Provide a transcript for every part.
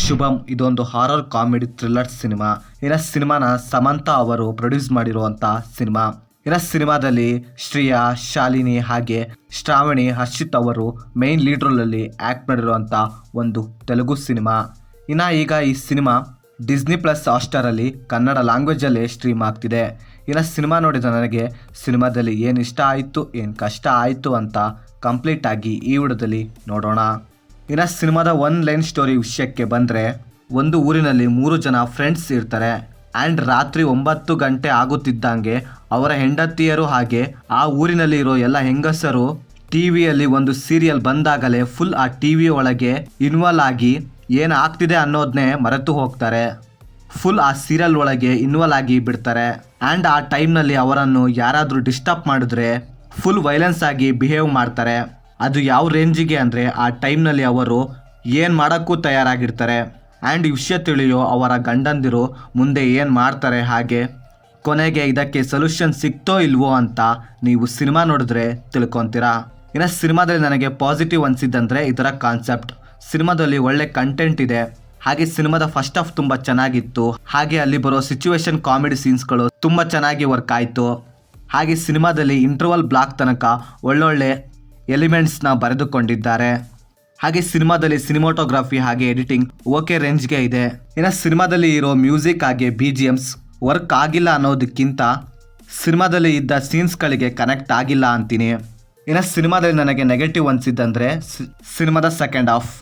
ಶುಭಂ ಇದೊಂದು horror comedy thriller cinema. ಸಿನಿಮಾನ ಸಮಂತಾ ಅವರು ಪ್ರೊಡ್ಯೂಸ್ ಮಾಡಿರುವಂಥ ಸಿನಿಮಾ. ಸಿನಿಮಾದಲ್ಲಿ ಶ್ರೇಯಾ, ಶಾಲಿನಿ ಹಾಗೆ ಶ್ರಾವಣಿ, ಹರ್ಷಿತ್ ಅವರು ಮೇನ್ ಲೀಡ್ ರೋಲಲ್ಲಿ ಆ್ಯಕ್ಟ್ ಮಾಡಿರುವಂಥ ಒಂದು ತೆಲುಗು ಸಿನಿಮಾ. ಈಗ ಈ ಸಿನಿಮಾ ಡಿಸ್ನಿ ಪ್ಲಸ್ ಹಾಟ್‌ಸ್ಟಾರಲ್ಲಿ ಕನ್ನಡ ಲ್ಯಾಂಗ್ವೇಜಲ್ಲಿ ಸ್ಟ್ರೀಮ್ ಆಗ್ತಿದೆ. ಸಿನಿಮಾ ನೋಡಿದ ನನಗೆ ಸಿನಿಮಾದಲ್ಲಿ ಏನು ಇಷ್ಟ ಆಯಿತು, ಏನು ಕಷ್ಟ ಆಯಿತು ಅಂತ ಕಂಪ್ಲೀಟ್ ಆಗಿ ಈ ವಿಡಿಯೋದಲ್ಲಿ ನೋಡೋಣ. ಸಿನಿಮಾದ ಒನ್ ಲೈನ್ ಸ್ಟೋರಿ ವಿಷಯಕ್ಕೆ ಬಂದರೆ, ಒಂದು ಊರಿನಲ್ಲಿ 3 ಜನ ಫ್ರೆಂಡ್ಸ್ ಇರ್ತಾರೆ. ಆ್ಯಂಡ್ ರಾತ್ರಿ 9 ಗಂಟೆ ಆಗುತ್ತಿದ್ದಂಗೆ ಅವರ ಹೆಂಡತಿಯರು ಹಾಗೆ ಆ ಊರಿನಲ್ಲಿ ಇರೋ ಎಲ್ಲ ಹೆಂಗಸರು ಟಿವಿಯಲ್ಲಿ ಒಂದು ಸೀರಿಯಲ್ ಬಂದಾಗಲೇ ಫುಲ್ ಆ ಟಿವಿ ಒಳಗೆ ಇನ್ವಾಲ್ವ್ ಆಗಿ ಏನು ಆಗ್ತಿದೆ ಅನ್ನೋದನ್ನೇ ಮರೆತು ಹೋಗ್ತಾರೆ. ಫುಲ್ ಆ ಸೀರಿಯಲ್ ಒಳಗೆ ಇನ್ವಾಲ್ವ್ ಆಗಿ ಬಿಡ್ತಾರೆ. ಆ್ಯಂಡ್ ಆ ಟೈಮ್ನಲ್ಲಿ ಅವರನ್ನು ಯಾರಾದರೂ ಡಿಸ್ಟರ್ಬ್ ಮಾಡಿದ್ರೆ ಫುಲ್ ವೈಲೆನ್ಸ್ ಆಗಿ ಬಿಹೇವ್ ಮಾಡ್ತಾರೆ. ಅದು ಯಾವ ರೇಂಜಿಗೆ ಅಂದರೆ, ಆ ಟೈಮ್ನಲ್ಲಿ ಅವರು ಏನು ಮಾಡೋಕ್ಕೂ ತಯಾರಾಗಿರ್ತಾರೆ. ಆ್ಯಂಡ್ ಈ ವಿಷಯ ತಿಳಿಯೋ ಅವರ ಗಂಡಂದಿರು ಮುಂದೆ ಏನು ಮಾಡ್ತಾರೆ, ಹಾಗೆ ಕೊನೆಗೆ ಇದಕ್ಕೆ ಸೊಲ್ಯೂಷನ್ ಸಿಕ್ತೋ ಇಲ್ವೋ ಅಂತ ನೀವು ಸಿನಿಮಾ ನೋಡಿದ್ರೆ ತಿಳ್ಕೊತೀರಾ. ಸಿನಿಮಾದಲ್ಲಿ ನನಗೆ ಪಾಸಿಟಿವ್ ಅನಿಸಿದ್ದಂದರೆ ಇದರ ಕಾನ್ಸೆಪ್ಟ್. ಸಿನಿಮಾದಲ್ಲಿ ಒಳ್ಳೆ ಕಂಟೆಂಟ್ ಇದೆ. ಹಾಗೆ ಸಿನಿಮಾದ ಫಸ್ಟ್ ಹಾಫ್ ತುಂಬ ಚೆನ್ನಾಗಿತ್ತು. ಹಾಗೆ ಅಲ್ಲಿ ಬರೋ ಸಿಚುವೇಶನ್ ಕಾಮಿಡಿ ಸೀನ್ಸ್ಗಳು ತುಂಬ ಚೆನ್ನಾಗಿ ವರ್ಕ್ ಆಯಿತು. ಹಾಗೆ ಸಿನಿಮಾದಲ್ಲಿ ಇಂಟರ್ವಲ್ ಬ್ಲಾಕ್ ತನಕ ಒಳ್ಳೊಳ್ಳೆ ಎಲಿಮೆಂಟ್ಸ್ನ ಬರೆದುಕೊಂಡಿದ್ದಾರೆ. ಹಾಗೆ ಸಿನಿಮಾದಲ್ಲಿ ಸಿನಿಮಾಟೋಗ್ರಫಿ ಹಾಗೆ ಎಡಿಟಿಂಗ್ ಓಕೆ ರೇಂಜ್ಗೆ ಇದೆ. ಸಿನಿಮಾದಲ್ಲಿ ಇರೋ ಮ್ಯೂಸಿಕ್ ಹಾಗೆ BGMs ವರ್ಕ್ ಆಗಿಲ್ಲ ಅನ್ನೋದಕ್ಕಿಂತ ಸಿನಿಮಾದಲ್ಲಿ ಇದ್ದ ಸೀನ್ಸ್ಗಳಿಗೆ ಕನೆಕ್ಟ್ ಆಗಿಲ್ಲ ಅಂತೀನಿ. ಸಿನಿಮಾದಲ್ಲಿ ನನಗೆ ನೆಗೆಟಿವ್ ಅನಿಸಿದ್ದಂದರೆ ಸಿನಿಮಾದ ಸೆಕೆಂಡ್ ಹಾಫ್.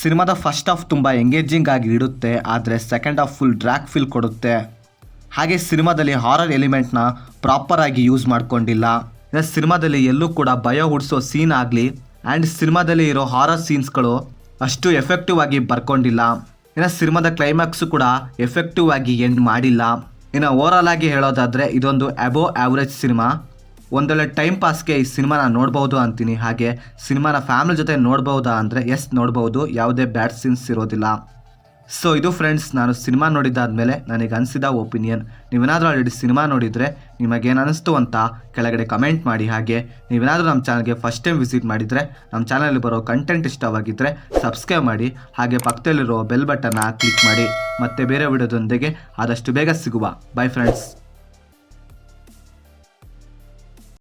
ಸಿನಿಮಾದ ಫಸ್ಟ್ ಹಾಫ್ ತುಂಬ ಎಂಗೇಜಿಂಗ್ ಆಗಿ ಇಡುತ್ತೆ, ಆದರೆ ಸೆಕೆಂಡ್ ಹಾಫ್ ಫುಲ್ ಡ್ರ್ಯಾಕ್ ಫೀಲ್ ಕೊಡುತ್ತೆ. ಹಾಗೆ ಸಿನಿಮಾದಲ್ಲಿ ಹಾರರ್ ಎಲಿಮೆಂಟ್ನ ಪ್ರಾಪರಾಗಿ ಯೂಸ್ ಮಾಡ್ಕೊಂಡಿಲ್ಲ. ಸಿನಿಮಾದಲ್ಲಿ ಎಲ್ಲೂ ಕೂಡ ಭಯ ಹುಡಿಸೋ ಸೀನ್ ಆಗಲಿ ಆ್ಯಂಡ್ ಸಿನಿಮಾದಲ್ಲಿ ಇರೋ ಹಾರರ್ ಸೀನ್ಸ್ಗಳು ಅಷ್ಟು ಎಫೆಕ್ಟಿವ್ ಆಗಿ ಬರ್ಕೊಂಡಿಲ್ಲ. ಸಿನಿಮಾದ ಕ್ಲೈಮ್ಯಾಕ್ಸು ಕೂಡ ಎಫೆಕ್ಟಿವ್ ಆಗಿ ಎಂಡ್ ಮಾಡಿಲ್ಲ. ಓವರಾಲ್ ಆಗಿ ಹೇಳೋದಾದರೆ ಇದೊಂದು ಅಬೋವ್ ಆ್ಯಾವ್ರೇಜ್ ಸಿನಿಮಾ. ಒಂದೊಳ್ಳೆ ಟೈಮ್ ಪಾಸ್ಗೆ ಈ ಸಿನಿಮಾನ ನೋಡ್ಬೋದು ಅಂತೀನಿ. ಹಾಗೆ ಸಿನಿಮಾನ ಫ್ಯಾಮಿಲಿ ಜೊತೆ ನೋಡ್ಬೋದಾ ಅಂದರೆ ಎಸ್ ನೋಡ್ಬೋದು, ಯಾವುದೇ ಬ್ಯಾಡ್ ಸೀನ್ಸ್ ಇರೋದಿಲ್ಲ. ಸೊ ಇದು ಫ್ರೆಂಡ್ಸ್, ನಾನು ಸಿನಿಮಾ ನೋಡಿದ್ದಾದಮೇಲೆ ನನಗೆ ಅನಿಸಿದ ಒಪಿನಿಯನ್. ನೀವೇನಾದರೂ ಆಲ್ರೆಡಿ ಸಿನಿಮಾ ನೋಡಿದರೆ ನಿಮಗೇನು ಅನ್ನಿಸ್ತು ಅಂತ ಕೆಳಗಡೆ ಕಮೆಂಟ್ ಮಾಡಿ. ಹಾಗೆ ನೀವೇನಾದರೂ ನಮ್ಮ ಚಾನಲ್ಗೆ ಫಸ್ಟ್ ಟೈಮ್ ವಿಸಿಟ್ ಮಾಡಿದರೆ, ನಮ್ಮ ಚಾನಲಲ್ಲಿ ಬರೋ ಕಂಟೆಂಟ್ ಇಷ್ಟವಾಗಿದ್ದರೆ ಸಬ್ಸ್ಕ್ರೈಬ್ ಮಾಡಿ. ಹಾಗೆ ಪಕ್ಕದಲ್ಲಿರೋ ಬೆಲ್ ಬಟನ್ನ ಕ್ಲಿಕ್ ಮಾಡಿ. ಮತ್ತೆ ಬೇರೆ ವಿಡಿಯೋದೊಂದಿಗೆ ಆದಷ್ಟು ಬೇಗ ಸಿಗುವ. By friends.